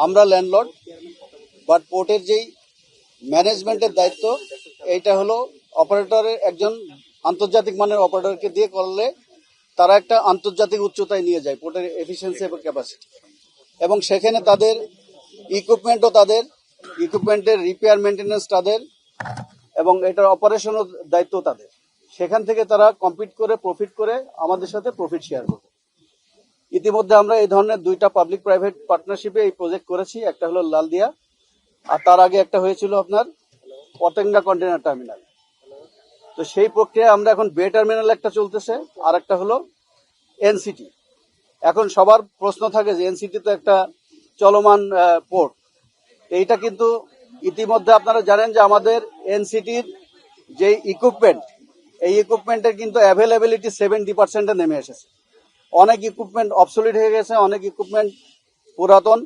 আমরা landlord, but পোর্টের যেই ম্যানেজমেন্টের দায়িত্ব এইটা হলো অপারেটরের একজন আন্তর্জাতিক মানের অপারেটরকে দিয়ে করলে তারা একটা আন্তর্জাতিক উচ্চতায় নিয়ে যায় পোর্টের এফিসিয়েন্সি এবং ক্যাপাসিটি, এবং সেখানে তাদের ইকুইপমেন্টের রিপেয়ার মেনটেন্যান্স তাদের, এবং এটার অপারেশনের দায়িত্ব তাদের। সেখান থেকে তারা কম্পিট করে প্রফিট করে আমাদের সাথে প্রফিট শেয়ার করবে। ইতিমধ্যে আমরা এই ধরনের 2টা পাবলিক প্রাইভেট পার্টনারশিপে এই প্রজেক্ট করেছি। একটা হলো লালদিয়া, আর তার আগে একটা হয়েছিল আপনার পতেঙ্গা কন্টেনার টার্মিনাল। তো সেই প্রক্রিয়া আমরা এখন বে টার্মিনাল একটা চলতেছে, আর একটা হলো এনসিটি। এখন সবার প্রশ্ন থাকে যে এনসিটি তো একটা চলমান পোর্ট, এইটা কিন্তু ইতিমধ্যে আপনারা জানেন যে আমাদের এনসিটির যে ইকুইপমেন্ট, এই ইকুইপমেন্টের কিন্তু অ্যাভেলেবিলিটি 70% নেমে এসেছে। অনেক ইকুইপমেন্ট অবসলিট হয়ে গেছে, অনেক ইকুইপমেন্ট পুরাতন,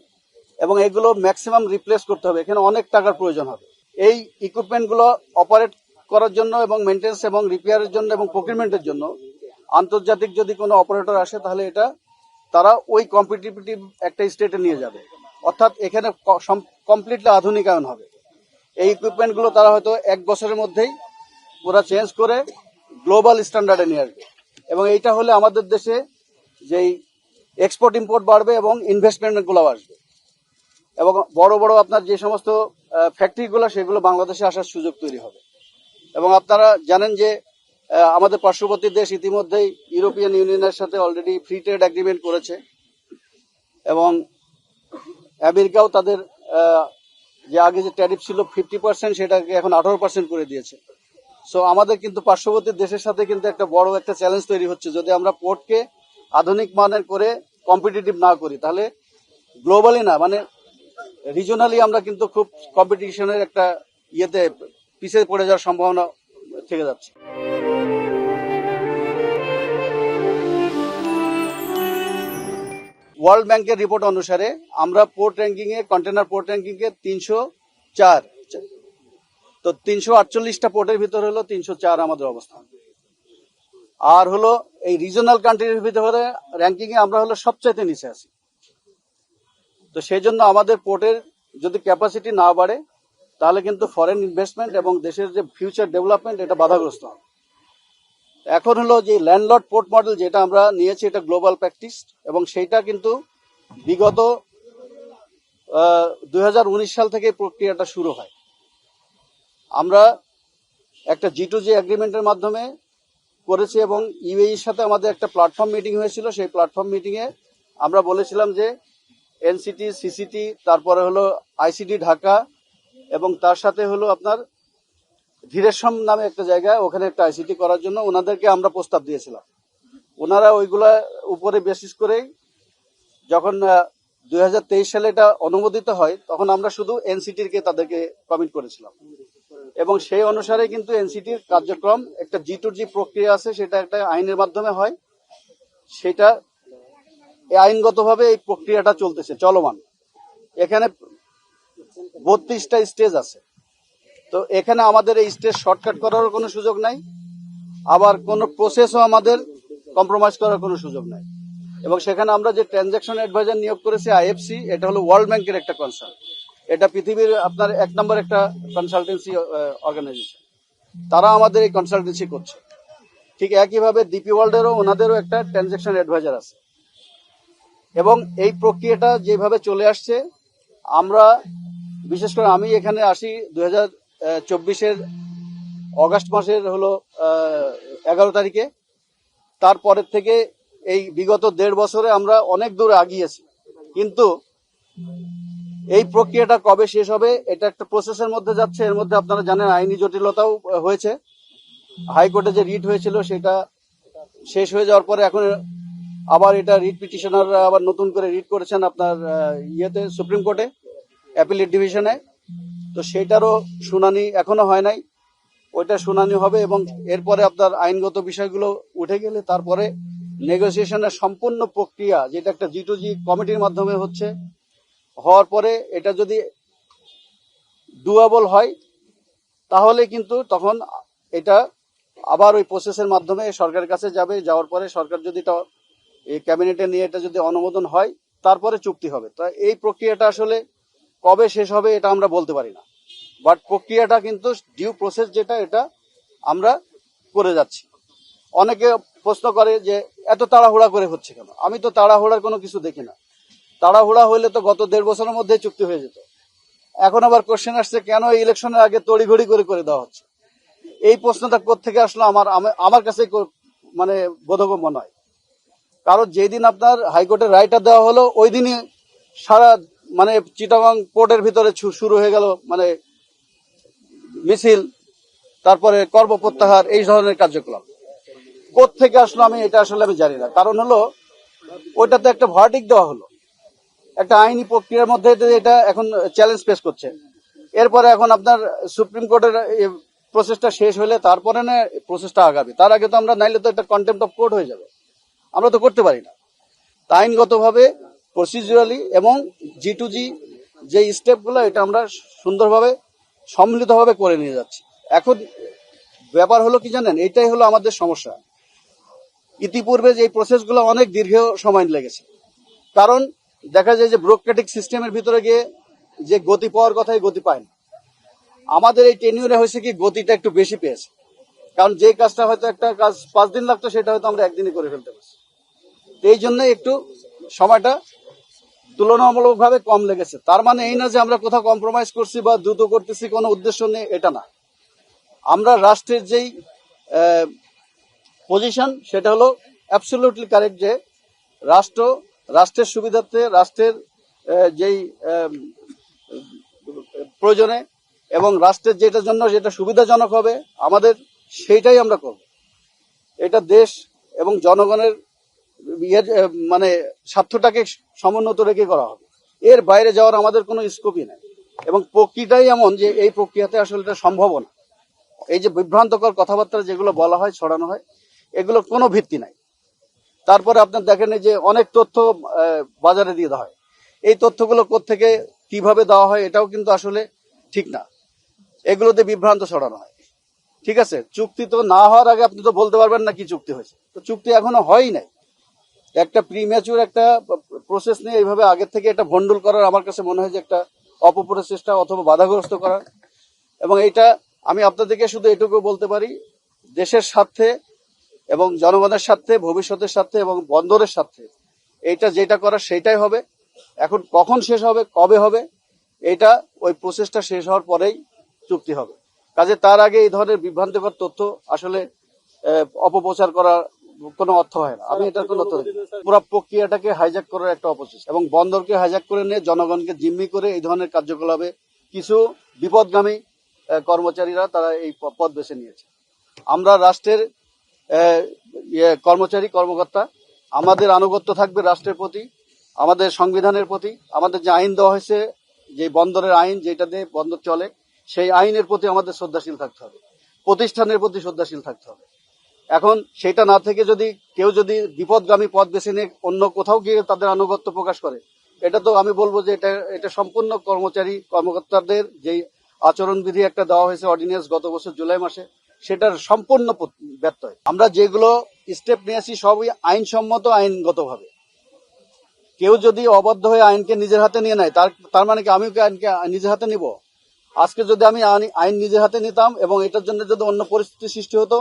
এবং এগুলো ম্যাক্সিমাম রিপ্লেস করতে হবে। এখানে অনেক টাকার প্রয়োজন হবে। এই ইকুইপমেন্টগুলো অপারেট করার জন্য এবং মেনটেন্স এবং রিপেয়ারের জন্য এবং প্রকিউরমেন্টের জন্য আন্তর্জাতিক যদি কোনো অপারেটর আসে, তাহলে এটা তারা ওই কম্পিটিটিভ একটা স্টেটে নিয়ে যাবে, অর্থাৎ এখানে কমপ্লিটলি আধুনিকায়ন হবে। এই ইকুইপমেন্টগুলো তারা হয়তো 1 বছরের মধ্যেই পুরো চেঞ্জ করে গ্লোবাল স্ট্যান্ডার্ডে নিয়ে আসবে, এবং এইটা হলে আমাদের দেশে যেই এক্সপোর্ট ইম্পোর্ট বাড়বে এবং ইনভেস্টমেন্টগুলো আসবে, এবং বড় বড় আপনার যে সমস্ত ফ্যাক্টরিগুলো সেগুলো বাংলাদেশে আসার সুযোগ তৈরি হবে। এবং আপনারা জানেন যে আমাদের পার্শ্ববর্তী দেশ ইতিমধ্যেই ইউরোপিয়ান ইউনিয়নের সাথে অলরেডি ফ্রি ট্রেড এগ্রিমেন্ট করেছে, এবং আমেরিকাও তাদের যে আগে যে ট্যারিফ ছিল 50% সেটাকে এখন 18% করে দিয়েছে। সো আমাদের কিন্তু পার্শ্ববর্তী দেশের সাথে কিন্তু একটা বড় একটা চ্যালেঞ্জ তৈরি হচ্ছে। যদি আমরা পোর্টকে আধুনিক মানের করে কম্পিটিটিভ না করি, তাহলে গ্লোবালি না, মানে রিজনালি আমরা কিন্তু খুব কম্পিটিশনের একটা ইয়েতে পিছিয়ে পড়ে যাওয়ার সম্ভাবনা থেকে যাচ্ছে। ওয়ার্ল্ড ব্যাংকের রিপোর্ট অনুসারে আমরা পোর্ট র্যাঙ্কিং এ, কন্টেনার পোর্ট র্যাঙ্কিং এ 304, তো 348টা পোর্টের ভিতরে হলো 304 আমাদের অবস্থান। আর হলো এই রিজনাল কান্ট্রির ভিতরে র্যাঙ্কিং এ আমরা হলো সবচাইতে নিচে আছি। তো সেই জন্য আমাদের পোর্টের যদি ক্যাপাসিটি না বাড়ে, তাহলে কিন্তু ফরেন ইনভেস্টমেন্ট এবং দেশের যে ফিউচার ডেভেলপমেন্ট এটা বাধাগ্রস্ত হবে। এখন হলো যে ল্যান্ডলর্ড পোর্ট মডেল যেটা আমরা নিয়েছি, এটা গ্লোবাল প্র্যাকটিস, এবং সেইটা কিন্তু বিগত 2019 সাল থেকে প্রক্রিয়াটা শুরু হয়। আমরা একটা G2G এগ্রিমেন্টের মাধ্যমে করেছি, এবং ইউএইর সাথে আমাদের একটা প্ল্যাটফর্ম মিটিং হয়েছিল। সেই প্ল্যাটফর্ম মিটিংয়ে আমরা বলেছিলাম যে এনসিটি, সিসিটি, তারপরে হলো আইসিডি ঢাকা, এবং তার সাথে হলো আপনার ধীরেশ্বম নামে একটা জায়গায়, ওখানে একটা আইসিটি করার জন্য ওনাদেরকে আমরা প্রস্তাব দিয়েছিলাম। ওনারা ওইগুলা উপরে বেসিস করেই যখন 2023 সালে এটা অনুমোদিত হয়, তখন আমরা শুধু এনসিটির কে তাদেরকে কমিট করেছিলাম, এবং সেই অনুসারে কিন্তু এনসিটির কার্যক্রম একটা G2G প্রক্রিয়া আছে, সেটা একটা আইনের মাধ্যমে হয়। সেটা আইনগতভাবে এই প্রক্রিয়াটা চলতেছে, চলমান। এখানে 32টা স্টেজ আছে। তো এখানে আমাদের এই স্টেজ শর্টকাট করার কোনো সুযোগ নাই, আবার কোনো প্রসেসও আমাদের কম্প্রোমাইজ করার কোনো সুযোগ নাই। এবং সেখানে আমরা যে ট্রানজাকশন অ্যাডভাইজার নিয়োগ করেছি আইএফসি, এটা হলো ওয়ার্ল্ড ব্যাংকের একটা কনসার্ন। এটা পৃথিবীর আপনার 1 নম্বর একটা কনসালটেন্সি অর্গানাইজেশন, তারা আমাদের এই কনসালটেন্সি করছে। ঠিক একইভাবে ডিপি ওয়ার্ল্ডেরও ওনাদেরও একটা ট্রানজাকশন অ্যাডভাইজার আছে। এবং এই প্রক্রিয়াটা যেভাবে চলে আসছে, আমরা বিশেষ করে আমি এখানে আসি 2024 অগাস্ট মাসের হলো 11 তারিখে। তারপরের থেকে এই বিগত 1.5 বছরে আমরা অনেক দূর আগিয়েছি, কিন্তু এই প্রক্রিয়াটা কবে শেষ হবে এটা একটা প্রসেসের মধ্যে যাচ্ছে। এর মধ্যে আপনারা জানেন আইনি জটিলতাও হয়েছে। হাইকোর্টে যে রিট হয়েছিল সেটা শেষ হয়ে যাওয়ার পরে এখন আবার এটা রিট পিটিশনাররা আবার নতুন করে রিট করেছেন আপনার ইয়েতে, সুপ্রিম কোর্টে, অ্যাপিলেট ডিভিশনে। তো সেইটারও শুনানি এখনো হয় নাই, ওইটা শুনানি হবে, এবং এরপরে আপনার আইনগত বিষয়গুলো উঠে গেলে তারপরে নেগোসিয়েশনের সম্পূর্ণ প্রক্রিয়া, যেটা একটা G2G কমিটির মাধ্যমে হচ্ছে, হওয়ার পরে এটা যদি ডুয়েবল হয়, তাহলে কিন্তু তখন এটা আবার ওই প্রসেসের মাধ্যমে সরকারের কাছে যাবে। যাওয়ার পরে সরকার যদি এটা এই ক্যাবিনেটে নিয়ে এটা যদি অনুমোদন হয়, তারপরে চুক্তি হবে। তা এই প্রক্রিয়াটা আসলে কবে শেষ হবে এটা আমরা বলতে পারি না, বাট প্রক্রিয়াটা কিন্তু ডিউ প্রসেস যেটা এটা আমরা করে যাচ্ছি। অনেকে প্রশ্ন করে যে এত তাড়াহুড়া করে হচ্ছে কেন? আমি তো তাড়াহুড়ার কোনো কিছু দেখি না। তাড়াহুড়া হইলে তো গত 1.5 বছরের মধ্যে চুক্তি হয়ে যেত। এখন আবার কোশ্চেন আসছে কেন ইলেকশনের আগে তড়িঘড়ি করে দেওয়া হচ্ছে। এই প্রশ্নটা কোত্থেকে আসলো আমার কাছে মানে বোধগম্য নয়। কারণ যেদিন আপনার হাইকোর্টের রায়টা দেওয়া হলো ওই দিনই সারা মানে চিটাগাং পোর্টের ভিতরে শুরু হয়ে গেল মানে মিছিল, তারপরে কর্মপ্রত্যাহার, এই ধরনের কার্যক্রম কোত্থেকে আসলো এটা আসলে আমি জানি না। কারণ হলো ওইটাতে একটা ভার্ডিক্ট দেওয়া হলো, একটা আইনি প্রক্রিয়ার মধ্যে এটা এখন চ্যালেঞ্জ পেশ করছে। এরপরে এখন আপনার সুপ্রিম কোর্টের প্রসেসটা শেষ হলে তারপরে না প্রসেসটা আগাবে। তার আগে তো আমরা নাইলে তো এটা কন্টেম্পট অফ কোর্ট হয়ে যাবে, আমরা তো করতে পারি না। তা আইনগতভাবে প্রসিডিউরালি এবং G2G যে স্টেপগুলো এটা আমরা সুন্দরভাবে সম্মিলিতভাবে করে নিয়ে যাচ্ছি। এখন ব্যাপার হলো কি জানেন, এটাই হলো আমাদের সমস্যা। ইতিপূর্বে যে প্রসেসগুলো অনেক দীর্ঘ সময় লেগেছে, কারণ দেখা যায় যে ব্যুরোক্রেটিক সিস্টেমের ভিতরে গিয়ে যে গতি পাওয়ার কথাই গতি পায় না। আমাদের এই টেনিউরে হয়েছে কি গতিটা একটু বেশি পেয়েছে, কারণ যে কাজটা হয়তো একটা কাজ 5 দিন লাগতো সেটা হয়তো আমরা একদিনে করে ফেলতে পারছি। এই জন্য একটু সময়টা তুলনামূলকভাবে কম লেগেছে। তার মানে এই না যে আমরা কোথাও কম্প্রোমাইজ করছি বা দ্রুত করতেছি, কোনো উদ্দেশ্য নেই, এটা না। আমরা রাষ্ট্রের যেই পজিশন সেটা হলো অ্যাবসলিউটলি কারেক্ট, যে রাষ্ট্রের সুবিধার্থে, রাষ্ট্রের যেই প্রয়োজনে এবং রাষ্ট্রের যেটার জন্য যেটা সুবিধাজনক হবে আমাদের, সেইটাই আমরা করব। এটা দেশ এবং জনগণের মানে স্বার্থটাকে সমুন্নত রেখে করা হবে। এর বাইরে যাওয়ার আমাদের কোনো স্কোপই নেই, এবং প্রক্রিয়াটাই এমন যে এই প্রক্রিয়াতে আসলে এটা সম্ভব না। এই যে বিভ্রান্তকর কথাবার্তা যেগুলো বলা হয়, ছড়ানো হয়, এগুলো কোনো ভিত্তি নাই। তারপরে আপনার দেখেন যে অনেক তথ্য বাজারে দিয়ে দেওয়া হয়, এই তথ্যগুলো কোত্থেকে কিভাবে দেওয়া হয় এটাও কিন্তু আসলে ঠিক না। এগুলোতে বিভ্রান্ত ছড়ানো হয়। ঠিক আছে, চুক্তি তো না হওয়ার আগে আপনি তো বলতে পারবেন না কি চুক্তি হয়েছে। তো চুক্তি এখনো হয়ই নাই। একটা প্রিম্যাচুর একটা প্রসেস নিয়ে এইভাবে আগের থেকে এটা ভন্ডুল করার আমার কাছে মনে হয় যে একটা অপপ্রচেষ্টা অথবা বাধাগ্রস্ত করার। এবং এইটা আমি আপনাদেরকে শুধু এটুকু বলতে পারি, দেশের স্বার্থে এবং জনগণের স্বার্থে, ভবিষ্যতের স্বার্থে এবং বন্দরের স্বার্থে এইটা যেটা করার সেইটাই হবে। এখন কখন শেষ হবে, কবে হবে, এটা ওই প্রসেসটা শেষ হওয়ার পরেই চুক্তি হবে। কাজে তার আগে এই ধরনের বিভ্রান্তিকর তথ্য আসলে অপপ্রচার করার কোনো অর্থ হয় না। আমি এটার কোনো অর্থ দেখি না। পুরো প্রক্রিয়াটাকে হাইজ্যাক করার একটা অপচেষ্টা, এবং বন্দরকে হাইজ্যাক করে নিয়ে জনগণকে জিম্মি করে এই ধরনের কার্যকলাপে কিছু বিপদগামী কর্মচারীরা তারা এই পথ বেছে নিয়েছে। আমরা রাষ্ট্রের কর্মচারী কর্মকর্তা, আমাদের আনুগত্য থাকবে রাষ্ট্রের প্রতি, আমাদের সংবিধানের প্রতি, আমাদের যে আইন দেওয়া হয়েছে, যে বন্দরের আইন যেটা দিয়ে বন্দর চলে, সেই আইনের প্রতি আমাদের শ্রদ্ধাশীল থাকতে হবে, প্রতিষ্ঠানের প্রতি শ্রদ্ধাশীল থাকতে হবে। এখন সেটা না থেকে কেউ যদি বিপদগামী পথ বেছে নিয়ে অন্য কোথাও গিয়ে তাদের আনুগত্য প্রকাশ করে, এটা তো আমি বলবো যে এটা সম্পূর্ণ কর্মকর্তাদের যেই আচরণবিধি একটা দেওয়া হয়েছে অর্ডিন্যান্স গত বছর জুলাই মাসে, সেটার সম্পূর্ণ ব্যত্যয়। আমরা যেগুলো স্টেপ নিয়েছি সবই আইনসম্মত, আইনগতভাবে। কেউ যদি অবাধ্য হয়ে আইনকে নিজের হাতে নিয়ে নেয়, তার মানে কি আমিও কি আইনকে নিজের হাতে নিব? আজকে যদি আমি আইন নিজের হাতে নিতাম এবং এটার জন্য যদি অন্য পরিস্থিতি সৃষ্টি হতো,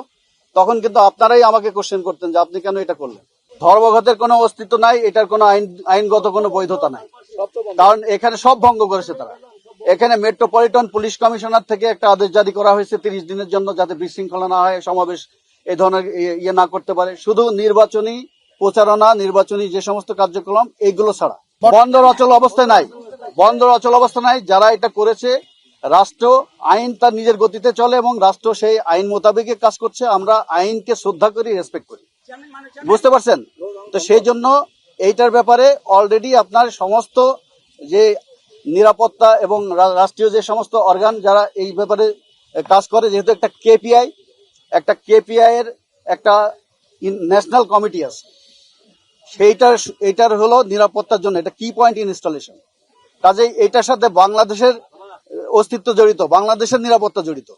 তখন কিন্তু আপনারাই আমাকে কোশ্চেন করতেন যে আপনি কেন এটা করলেন। ধর্মঘটের কোনো অস্তিত্ব নাই, এটার কোনো আইনগত কোনো বৈধতা নাই, কারণ এখানে সব ভঙ্গ করেছে তারা। এখানে মেট্রোপলিটন পুলিশ কমিশনার থেকে একটা আদেশ জারি করা হয়েছে 30 দিনের জন্য, যাতে বিশৃঙ্খলা না হয়, সমাবেশ এই ধরনের ইয়ে না করতে পারে। শুধু নির্বাচনী প্রচারণা, নির্বাচনী যে সমস্ত কার্যক্রম, এইগুলো ছাড়া বন্দর অচল অবস্থায় নাই। বন্দর অচল অবস্থা নাই। যারা এটা করেছে, রাষ্ট্র আইন তার নিজের গতিতে চলে এবং রাষ্ট্র সেই আইন মোতাবেক কাজ করছে। আমরা আইনকে শ্রদ্ধা করি, রেসপেক্ট করি, বুঝতে পারছেন তো? সেই জন্য এইটার ব্যাপারে অলরেডি আপনার সমস্ত যে নিরাপত্তা এবং রাষ্ট্রীয় যে সমস্ত অর্গান যারা এই ব্যাপারে কাজ করে, যেহেতু একটা কেপিআই এর একটা ন্যাশনাল কমিটি আছে, এইটার হলো নিরাপত্তার জন্য এটা কি পয়েন্ট ইনস্টলেশন। কাজেই এটার সাথে বাংলাদেশের অস্তিত্ব জড়িত, বাংলাদেশের নিরাপত্তা জড়িত,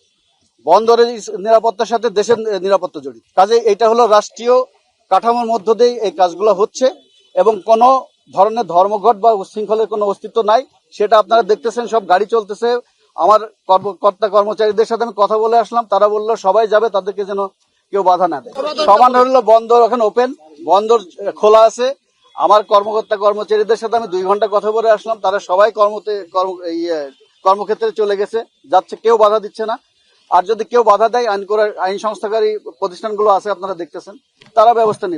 বন্দরের নিরাপত্তার সাথে দেশের নিরাপত্তা জড়িত। কাজেই এটা হলো রাষ্ট্রীয় কাঠামোর মধ্য দিয়ে এই কাজগুলো হচ্ছে, এবং কোনো ধরনের ধর্মঘট বা উচ্ছৃঙ্খলের কোনো অস্তিত্ব নাই। সেটা আপনারা দেখতেছেন, সব গাড়ি চলতেছে। আমার কর্মকর্তা কর্মচারীদের সাথে আমি কথা বলে আসলাম, তারা বললো সবাই যাবে, তাদেরকে যেন কেউ বাধা না দেয়। সমান হলো বন্দর এখন ওপেন, বন্দর খোলা আছে। আমার কর্মকর্তা কর্মচারীদের সাথে আমি 2 ঘন্টা কথা বলে আসলাম, তারা সবাই কর্মক্ষেত্রে চলে গেছে, যাচ্ছে, কেউ বাধা দিচ্ছে না। আর যদি কেউ বাধা দেয়, আইন সংস্থাকারী প্রতিষ্ঠানগুলো আছে, আপনারা দেখতেছেন, তারা ব্যবস্থা নিবে।